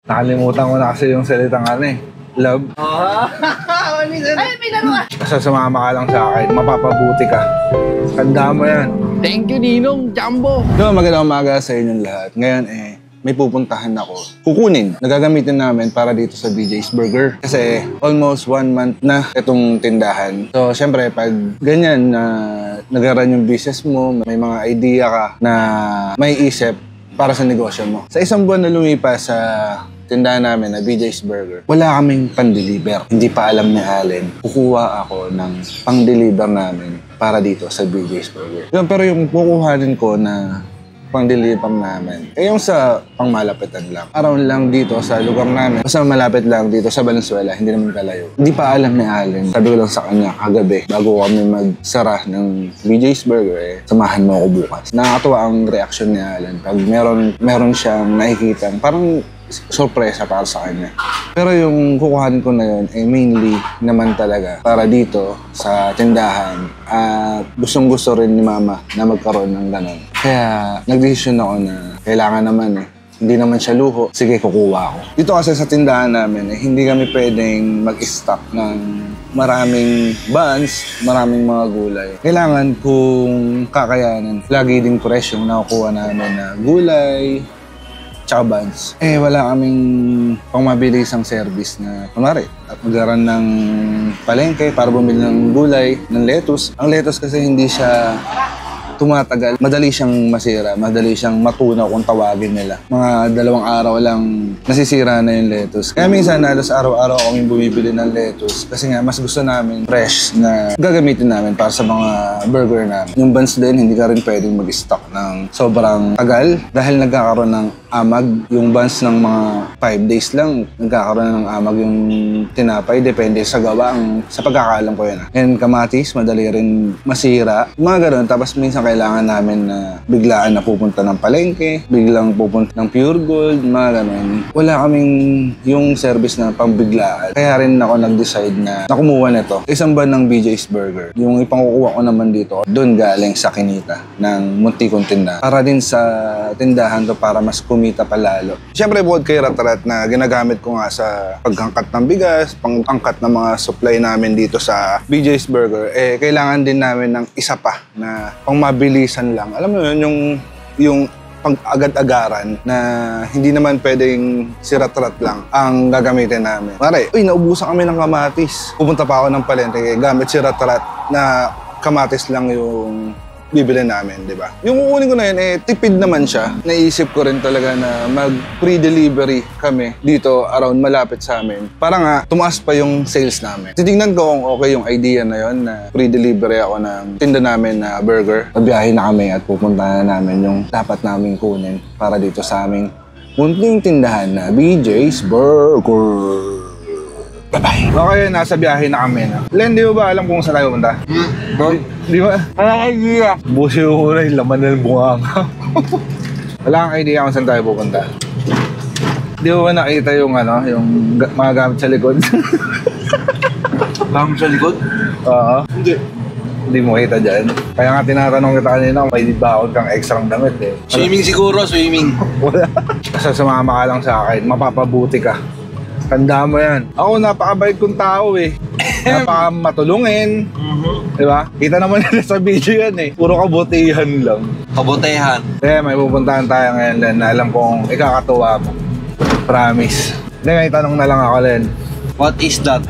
Nakalimutan ko na kasi yung salitang ano eh. Love. Ay, may laruan! Basta sumama ka lang sa akin, mapapabuti ka. Tanda mo yan. Thank you, Ninong Jumbo. Magandang umaga sa inyong lahat. Ngayon may pupuntahan ako. Kukunin. Nagagamitin namin para dito sa BJ's Burger. Kasi almost 1 month na itong tindahan. So, syempre, pag ganyan na nag-run yung business mo, may mga idea ka na may isip para sa negosyo mo. Sa isang buwan na lumipas sa tindahan namin na BJ's Burger, wala kaming pan-deliver. Hindi pa alam ni Allen. Kukuha ako ng pang-deliver namin para dito sa BJ's Burger. Pero yung kukuhanin ko na pang-deliver namin, yung sa pangmalapitan lang. Around lang dito sa lugar namin. Basta malapit lang dito sa Valenzuela, hindi naman kalayo. Hindi pa alam ni Allen. Sabi ko lang sa kanya kagabi, bago kami magsara ng BJ's Burger, samahan mo ako bukas. Nakakatuwa ang reaction ni Allen. Pag meron siyang nakikita, parang sorpresa para sa kanya. Pero yung kukuhanin ko na yun, mainly naman talaga para dito sa tindahan. Gustong-gusto rin ni Mama na magkaroon ng ganon. Kaya nagdesisyon ako na kailangan naman hindi naman siya luho. Sige, kukuha ako. Dito kasi sa tindahan namin, hindi kami pwedeng mag-stock ng maraming buns, maraming mga gulay. Kailangan kung kakayanan, lagi ding fresh yung nakukuha namin na gulay, tsaka buns. Wala kaming pangmabilisang service na kumari at mag-run ng palengke para bumili ng gulay, ng lettuce. Ang lettuce kasi hindi siya tumatagal. Madali siyang masira, madali siyang matunaw kung tawagin nila. Mga 2 araw lang nasisira na yung lettuce. Kaya minsan halos araw-araw kami bumibili ng lettuce kasi nga mas gusto namin fresh na gagamitin namin para sa mga burger namin. Yung buns din, hindi ka rin pwedeng mag-stock ng sobrang tagal dahil nagkakaroon ng amag. Yung buns ng mga 5 days lang, nagkakaroon ng amag yung tinapay. Depende sa gawang, sa pagkakaalam ko yan. And kamatis, madali rin masira. Mga ganun. Tapos minsan kailangan namin na biglaan na pupunta ng palengke, biglang pupunta ng Pure Gold, mga ganun. Wala kaming yung service na pambiglaan. Kaya rin ako nag-decide na kumuha nito. Isang ban ng BJ's Burger. Yung ipangukuha ko naman dito, doon galing sa kinita ng muntikong tindahan. Para din sa tindahan to para mas kumita palalo. Siyempre bukod kay Rat-Rat na ginagamit ko nga sa pagangkat ng bigas, pang-angkat ng mga supply namin dito sa BJ's Burger, kailangan din namin ng isa pa na pangmabilisan lang. Alam mo yun, yung pag-agad-agaran na hindi naman pwedeng si Rat-Rat lang ang gagamitin namin. Mare, naubusan kami ng kamatis. Pupunta pa ako ng palengke gamit si Rat-Rat na kamatis lang yung bibili namin, di ba? Yung kukunin ko na yun, tipid naman siya. Naisip ko rin talaga na mag-pre-delivery kami dito around malapit sa amin. Para nga, tumaas pa yung sales namin. Titignan ko kung okay yung idea na yun na pre-delivery ako ng tinda namin na burger. Nabiyahe na kami at pupunta na namin yung dapat namin kunin para dito sa aming munting tindahan na BJ's Burger. Bye-bye. Okay, nasa biyahe na kami na. Len, di mo ba alam kung saan tayo punta? Di ba? Wala kang idea. Busi ko na yung laman ng bunganga. Wala kang idea kung saan tayo pupunta. Di mo ba nakita yung yung mga gamit sa likod? Gamit sa likod? Oo. Hindi mo kita dyan. Kaya nga tinatanong kita kanina kung may baon kang extra damit Swimming siguro, swimming. Wala. Basta sumama ka lang sa akin, mapapabuti ka. Tanda mo yan. Ako, napakabait kong tao Napakamatulungin. Diba? Kita naman nila sa video yan Puro kabutihan lang. Kabutihan. Kaya may pupuntahan tayo ngayon, Len, na alam kong ikakatuwa mo. Promise. May tanong na lang ako, Len. What is that?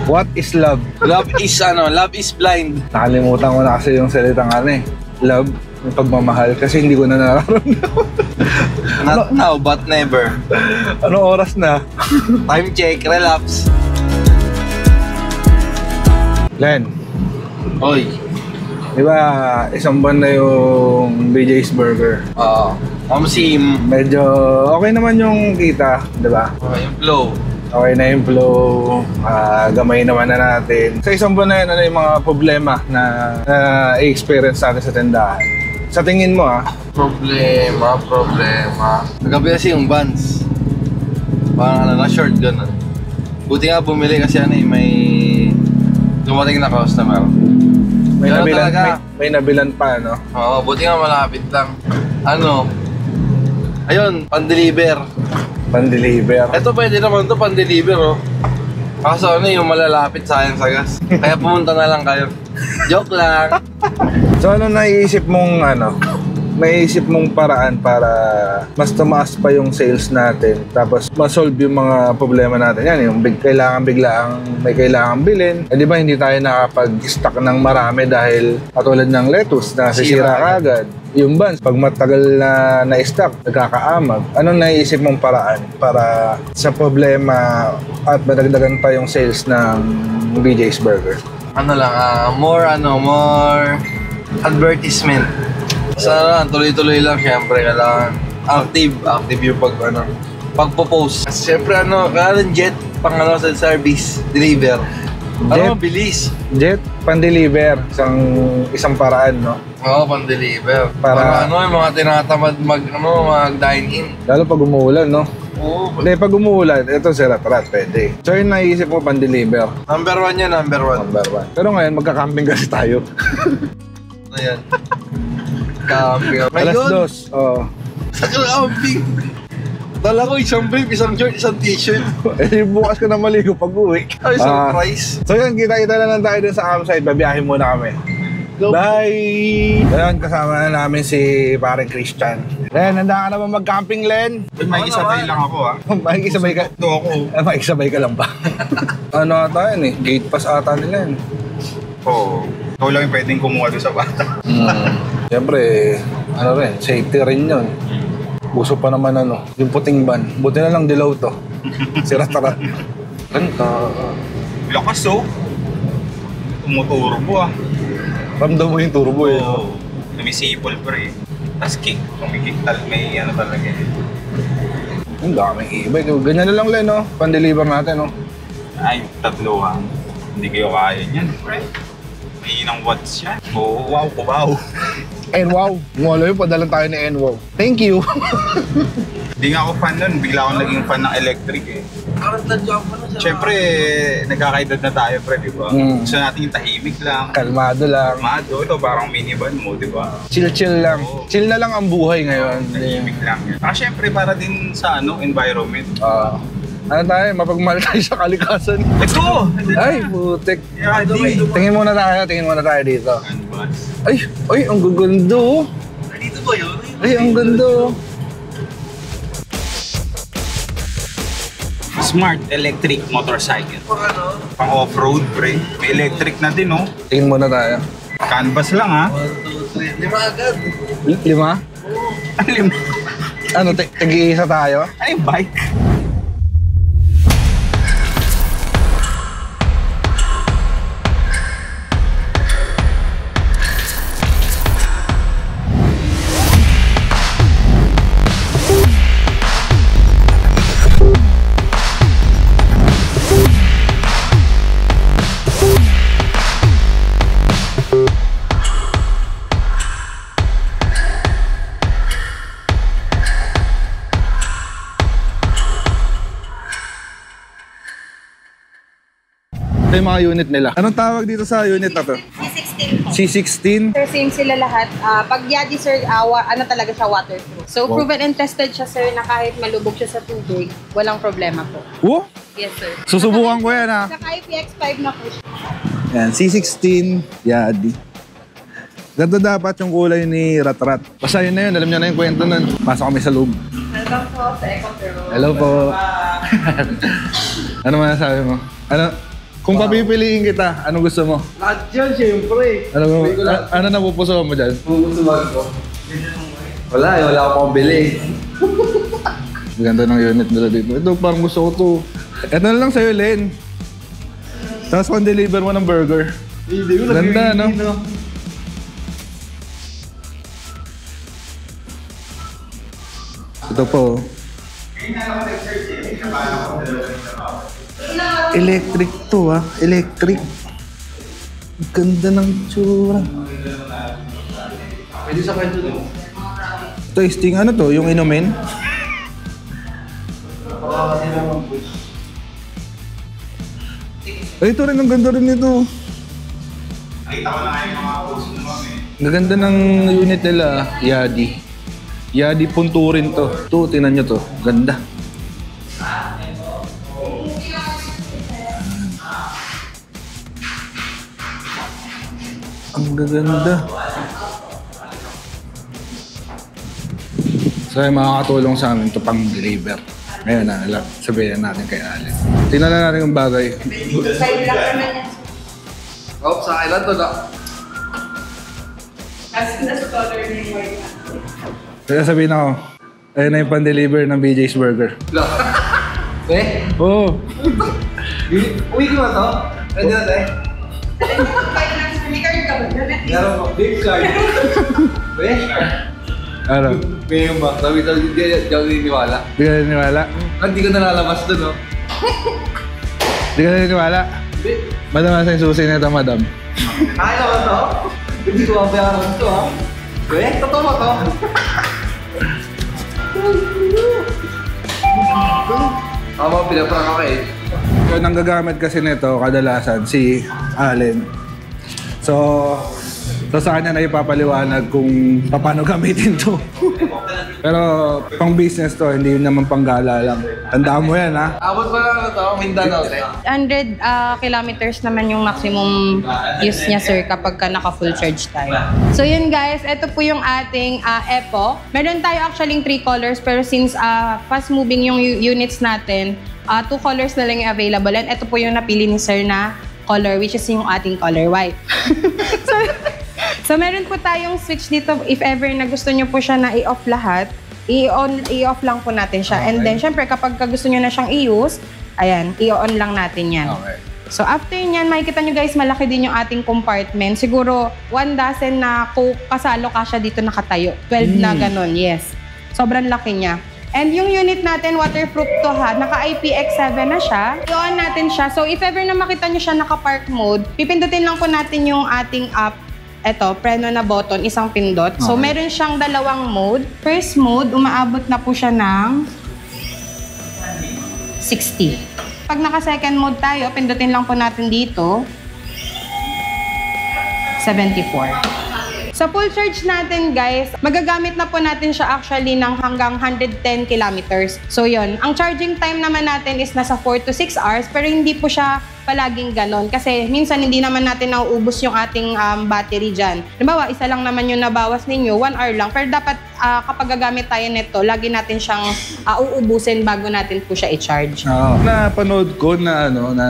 What is love? Love is blind. Nakalimutan ko na kasi yung salitang love, yung pagmamahal, kasi hindi ko na nararamdaman. Not now, but never. Anong oras na? Time check, relapse. Len. Oy. Di ba, isang buwan na yung BJ's Burger? Oo. Sim. Medyo okay naman yung kita, di ba? Okay, yung flow. Okay na yung flow, gamay naman na natin. Sa isang buwan na yun, ano yung mga problema na i-experience natin sa tindahan? Sa tingin mo Problema. Nagabi kasi yung buns. Parang na-short gano'n. Buti nga bumili kasi may dumating na customer. May nabilan pa, no? Oo, buti nga malapit lang. Ayun, pan-deliver. Pan-deliver. Ito pwede naman to pan-deliver, oh. Kaso ano yung malalapit sayang sa gas. Kaya pumunta na lang kayo. Joke lang. So ano naiisip mong maiisip mong paraan para mas tumaas pa yung sales natin tapos ma-solve yung mga problema natin. Yan, yung may kailangan bilhin. Eh, di ba hindi tayo nakapag-stock ng marami dahil katulad ng lettuce na sisira kagad. Yung buns, pag matagal na na-stock, nagkakaamag. Anong naiisip mong paraan para sa problema at madagdagan pa yung sales ng BJ's Burger? Ano lang, more advertisement. Sana tuloy-tuloy lang, syempre kailangan active yung pagpo-post. Syempre kailangan jet sa service, deliver. Jet? Bilis. Jet, pan-deliver, isang paraan, no? Oo, pan-deliver. Para yung mga tinatamad mag-dine-in. Lalo pag umuulan, no? Oo. Hindi, pag umuulan, ito si Rat-Rat, pwede. So yun naisip mo, pan-deliver. Number 1 yan, number 1. Number 1. Pero ngayon, magka-camping kasi tayo. Ayan. Camping. Alas 2. Oo. Sa camping. Dala ko isang brief, isang shirt, isang t-shirt. Eh, bukas ka na maligo pag uwi. Ay, surprise. So yun, kita-kita na lang tayo dun sa campsite. Babiyahin muna kami. Go. Bye! Ayan, kasama na namin si Pareng Christian. Len, handa ka na ba mag-camping, Len? Makikisabay lang ako Makikisabay ka? Ito ako. Makikisabay ka lang ba? Ano ata yun eh? Gate pass ata nila yun. Oo. Ikaw lang yung pwedeng kumuha doon sa bata. Siyempre, safety rin yun. Uso pa naman yung puting ban. Buti na lang dilaw to. Si Rat-Rat. Ganda. Lakas Tumuturbo Ramdam mo yung turbo eh. Oo. Lumisipol pre. Tapos kick. Kumikick may talaga eh. Ang daming e-bike. Ganyan na lang, Len, no? Pan-deliver natin, no? Ay, tatlo Hindi kayo kaya niyan pre. May inang watts yan. Oo, wow, kubaw. Wow. Wala yun, padalan tayo ni Wow. Thank you. Hindi nga ako fan nun. Bigla akong naging fan ng electric eh. Parang tadjump pa na siya. Siyempre, nagkakaedad na tayo pre, di ba? Gusto natin yung tahimik lang. Kalmado lang. Kalmado. Ito parang minivan mo, di ba? Chill-chill lang. Oo. Chill na lang ang buhay ngayon. Tahimik lang yan. Siyempre, para din sa environment. Ano tayo? Mapagmahal tayo sa kalikasan. Let's go! Ay, putik. Yeah, Tingin muna tayo dito. Canvas. Ay, ang gaganda. Dito ba yun? Ay, ang ganda. Smart electric motorcycle. Pang off-road, pre. May electric na din, Tingin muna tayo. Canvas lang, 1, 2, 3, 5 agad. 5? 5. Ano, tag-iisa tayo? Ay, bike. Ito yung mga unit nila. Anong tawag dito sa unit na to? C16 po. C16? Sir, same sila lahat. Pag Yadi, sir, talaga siya waterproof. So, Wow. proven and tested siya, sir, na kahit malubog siya sa tubig, walang problema po. Oh? Yes, sir. Susubukan ko yan, ha? Saka IPX5 na po siya. Yan, C16 Yadi. Ganda dapat yung kulay ni Rat-Rat. Basta yun na yun, alam niyo na yung kwento nun. Pasok kami sa loob. Welcome po sa Eco Pro. Hello po. Ano masasabi mo? Kung papipiliin kita, ano gusto mo? Lahat yan, syempre. Ano napupuso mo dyan? Pupusuan ko. Wala akong bili. Ganda ng unit nila dito. Ito, parang gusto ko to. Ito na lang sa'yo, Len. Tapos pan-deliver mo ng burger. Ganda, no? Ito po. Electric to, Electric. Ganda ng tsura. Pwede sa kwento din. Tasting, ano to? Yung inumin? Ay, ito rin. Ang ganda rin nito. Nakita ko na yung mga post mo, Gaganda ng unit nila, Yadi. Yadi punturin to. Ito, tingnan nyo to. Ganda. Ang gaganda. So yung makakatulong sa amin ito pang deliver. Ngayon na, sabihin natin kay Allen. Tingnan na natin yung bagay. Side lang naman yan. Oh, sa akin lang to na. As nas color ni Moira. Kaya sabihin ako, ayun na yung pan-deliver ng BJ's Burger. Eh? Oo. Uwi ko ba to? Pwede na tayo? May card ka ba? Meron ko. Big card. Eh? Ano? Ngayon ba? Sabi-sabi, di ako naniniwala. Di ka naniniwala? Hindi ko nalalabas dun, no? Di ka naniniwala? Hindi. Madam, nasa yung susi nito, madam. Kaya ba to? Hindi ko mabayaran to, ha? Eh? Totoo ba to? Tama, pinaprank ako eh. So, nanggagamit kasi nito kadalasan si Allen. So sa kanya na ipapaliwanag kung paano gamitin to. Pero pang business to, hindi naman pang gala lang. Tandaan mo yan, ha? Abot pa lang ano to, Mindanao, te. 100 kilometers naman yung maximum use niya, sir, kapag ka naka-full charge tayo. So yun guys, ito po yung ating Epo. Meron tayo actually 3 colors, pero since fast moving yung units natin, 2 colors na lang yung available. And ito po yung napili ni sir na color, which is yung ating color white. So meron po tayong switch dito. If ever na gusto nyo po siya na i-off lahat, i-off lang po natin siya. And then, syempre, kapag gusto nyo na siyang i-use, ayan, i-on lang natin yan. Okay. So after nyan, makikita nyo guys, malaki din yung ating compartment. Siguro, 1 dozen na kasalo ka siya dito nakatayo. 12 na ganun, yes. Sobrang laki niya. And yung unit natin, waterproof to ha. Naka IPX7 na siya. I-on natin siya. So if ever na makita nyo siya naka-park mode, pipindutin lang po natin yung ating app. Ito, preno na button, isang pindot. So, meron siyang 2 mode. First mode, umaabot na po siya ng 60. Pag naka-second mode tayo, pindutin lang po natin dito, 74. Sa full charge natin, guys, magagamit na po natin siya actually ng hanggang 110 kilometers. So, yun. Ang charging time naman natin is nasa 4 to 6 hours, pero hindi po siya palaging ganon. Kasi minsan hindi naman natin nauubos yung ating battery dyan. Halimbawa, isa lang naman yung nabawas ninyo, 1 hour lang. Pero dapat kapag gagamit tayo nito, lagi natin siyang uubusin bago natin po siya i-charge. Napanood ko na na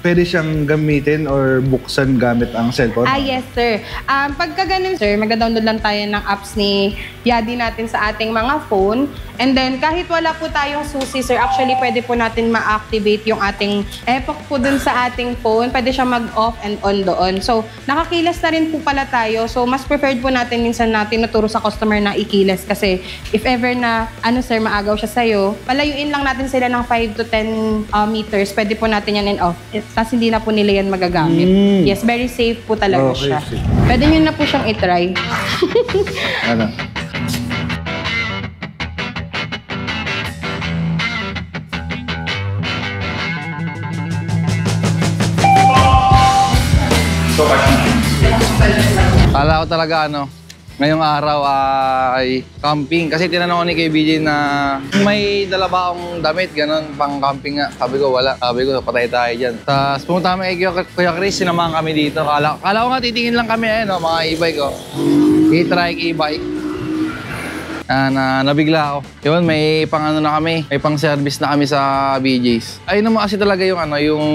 pwede siyang gamitin or buksan gamit ang cellphone. Yes, sir. Pagka ganun, sir, mag-download lang tayo ng apps ni Yadi natin sa ating mga phone. And then, kahit wala po tayong susi, sir, actually, pwede po natin ma-activate yung ating Epoch po dun sa ating phone. Pwede siya mag-off and on doon. So, nakakilas na rin po pala tayo. So, mas preferred po natin minsan na tinuturo sa customer na ikilas. Kasi, if ever na, sir, maagaw siya sa'yo, palayuin lang natin sila ng 5 to 10 meters. Pwede po natin yan and off. Tapos, hindi na po nila yan magagamit. Yes, very safe po talaga siya. Safe. Pwede nyo na po siyang itry. Ano? Kala ko talaga ngayong araw ay camping. Kasi tinanong ko ni KBJ na may dala ba akong damit, ganun, pang camping nga. Sabi ko, wala. Sabi ko, patay tayo dyan. Tapos pumunta kami kay Kuya Chris, sinamahan kami dito. Kala ko nga titingin lang kami, mga e-bike ko. E-trike, e-bike. Nabigla ako. Yun, may pang na kami. May pang service na kami sa BJ's. Ayun naman kasi talaga yung yung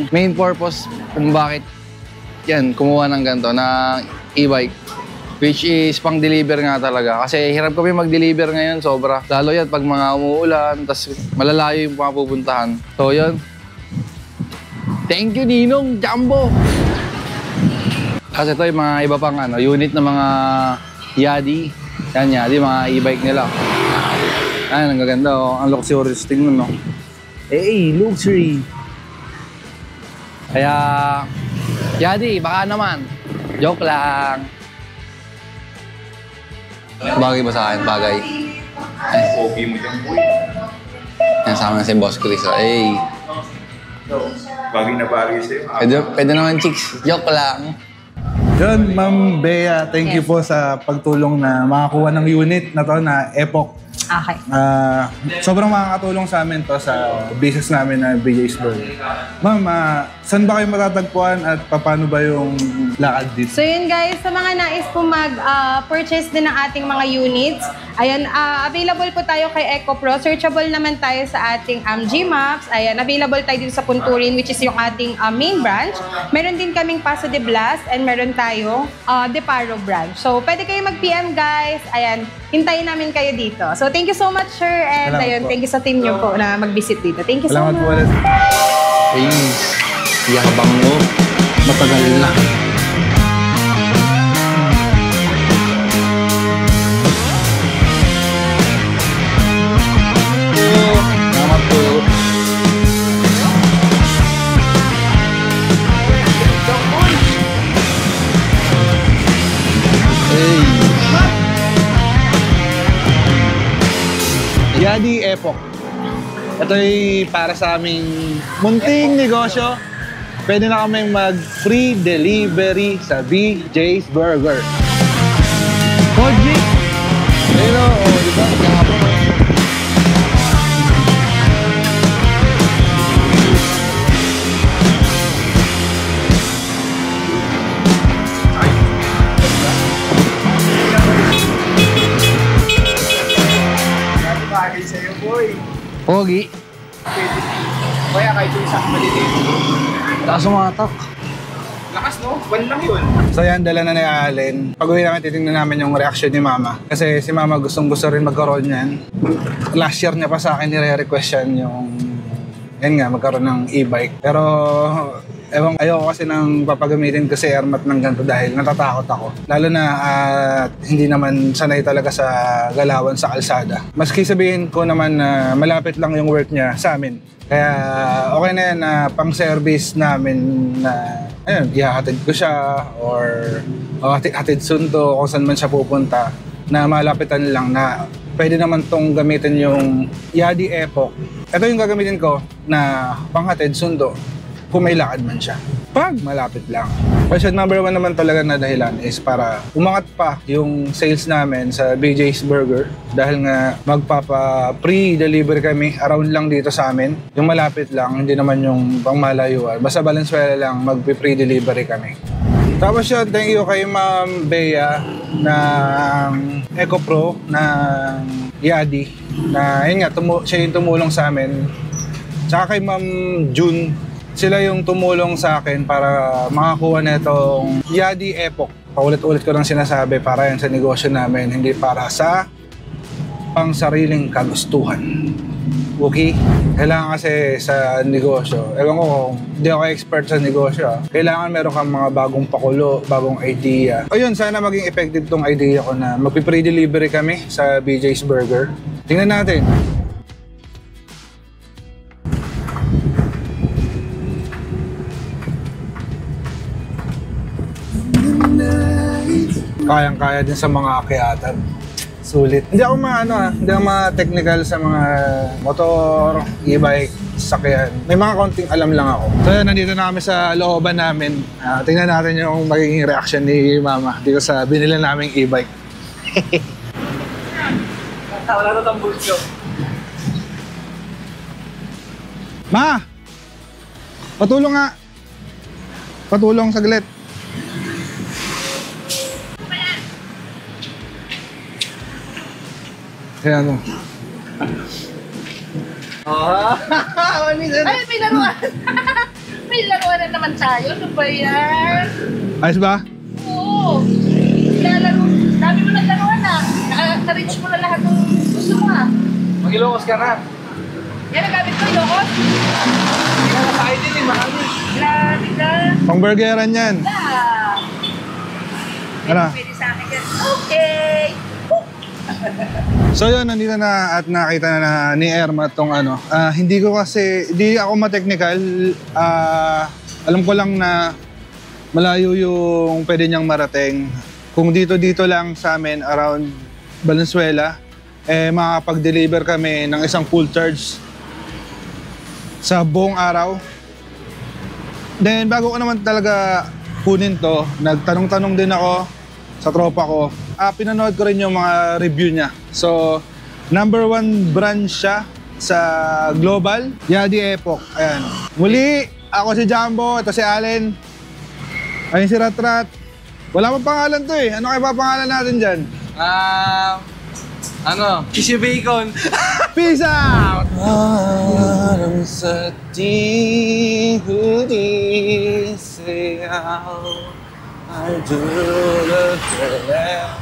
main purpose kung bakit yan, kumuha ng ganito, na e-bike. Which is pang-deliver nga talaga. Kasi hirap kami mag-deliver ngayon, sobra. Lalo yan pag mga umuulan, tas malalayo yung mga pupuntahan. So yun. Thank you, Ninong Jumbo! Kasi ito yung mga iba pang unit na mga Yadi. Yan, Yadi, mga e-bike nila. Ayan, ang gaganda, oh. Ang luxurious tingnan, no? Hey, luxury! Kaya, Yadi, baka naman. Joke lang. Bagay ba sa akin? Bagay. Okay mo dyan, boy. Yan, sama na si Boss Chris. Hey. Bagay na bagay sa'yo. Pwede naman, chicks. Joke lang. Yun, Ma'am Bea, thank you po sa pagtulong na makakuha ng unit na to na Epoch Okay. Sobrang makakatulong sa amin to sa business namin na BJ's Burger. Ma'am, saan ba kayo matatagpuan at paano ba yung lakad dito? So yun guys, sa mga nais po mag-purchase din ng ating mga units, ayan, available po tayo kay EcoPro. Searchable naman tayo sa ating Gmaps. Ayan, available tayo dito sa Punturin, which is yung ating main branch. Meron din kaming Paso de Blas and meron tayo Deparo branch. So pwede kayo mag-PM guys. Ayan, hintayin namin kayo dito. So thank you so much sir and Salamat ayun, po. thank you sa team nyo po na mag-visit dito. Thank you so Salamat much. po ulit. Ay, yabang mo. Matagal na. Salamat po. Yadi Epoch. Ito'y para sa aming munting negosyo. Pwede na kaming mag-free delivery sa BJ's Burger. Koji! Pero, di ba? Kahapon. Bagay sa'yo, boy. Pogi. Kaya kahit yung isang maliliit. Taas umatak. Lakas, no? One lang yun. So yan, dala na ni Allen. Pag-uwi namin, titingnan namin yung reaction ni Mama. Kasi si Mama gustong-gusto rin magkaroon yan. Last year niya pa sa akin nire-request yan yung... Yan nga, magkaroon ng e-bike. Pero... Ewan, ayoko kasi nang papagamitin ko si Ermat ng ganito dahil natatakot ako. Lalo na hindi naman sanay talaga sa galawan sa kalsada. Maski sabihin ko naman na malapit lang yung work niya sa amin. Kaya okay na yan na pang-service namin na ayun, ihahatid ko siya or hatid sundo kung saan man siya pupunta na malapitan lang na pwede naman tong gamitin yung Yadi Epoch. Ito yung gagamitin ko na panghatid sundo kung may lakad man siya. Pag malapit lang. Question number 1 naman talaga na dahilan is para umangat pa yung sales namin sa BJ's Burger dahil nga magpapa-pre-delivery kami around lang dito sa amin. Yung malapit lang, hindi naman yung pangmalayuan. Basta Valenzuela lang, magpi-pre-delivery kami. Tapos yun, thank you kay Ma'am Bea ng EcoPro ng Yadi na yun nga, siya yung tumulong sa amin. Tsaka kay Ma'am June, sila yung tumulong sa akin para makakuha na itong Yadi Epoch. Paulit-ulit ko lang sinasabi para yan sa negosyo namin, hindi para sa pang-sariling kagustuhan. Okay? Kailangan kasi sa negosyo, ewan ko kung hindi ako expert sa negosyo, kailangan meron kang mga bagong pakulo, bagong idea. Ayun, sana maging effective tong idea ko na magpi-pre-delivery kami sa BJ's Burger. Tingnan natin. Kayang-kaya din sa mga akyatan. Sulit. Hindi ako hindi ako technical sa mga motor, e-bike, sakyan. May mga konting alam lang ako. So yun, nandito na kami sa looban namin. Tingnan natin yung magiging reaction ni Mama dito sa binili naming e-bike. Wala na itong bulso. Ma! Patulong nga! Patulong saglit. Ayan o. Ay, may laruan. May laruan na naman tayo. Ano ba yan? Ayos ba? Oo. Lalaro. Dami mo ng laruan ah. Naka-reach mo na lahat ng gusto mo ah. Mag-ilongos ka na. Yan ang gamit ko, Ilocos. Hindi na sa ID din, marami. Grabe ka. Pang-burgeran yan. Ano? Pwede sa akin yan. Okay. So yun, nandito na at nakita na ni Erma tong ano. Hindi ako ma-technical. Alam ko lang na malayo yung pwede niyang marating. Kung dito lang sa amin around Valenzuela, makakapag-deliver kami ng isang full charge sa buong araw. Then bago ko naman talaga kunin to, nagtanong-tanong din ako sa tropa ko. Pinanood ko rin yung mga review niya. So, #1 brand siya sa global. Yadi Epoch. Ayan. Muli, ako si Jumbo. Ito si Allen. Ayun si Ratrat. Wala pang pangalan to eh. Ano kayo papangalan natin dyan? Kishy Bacon. Peace out! Parang sa di huli sayaw ay dulot ka lang.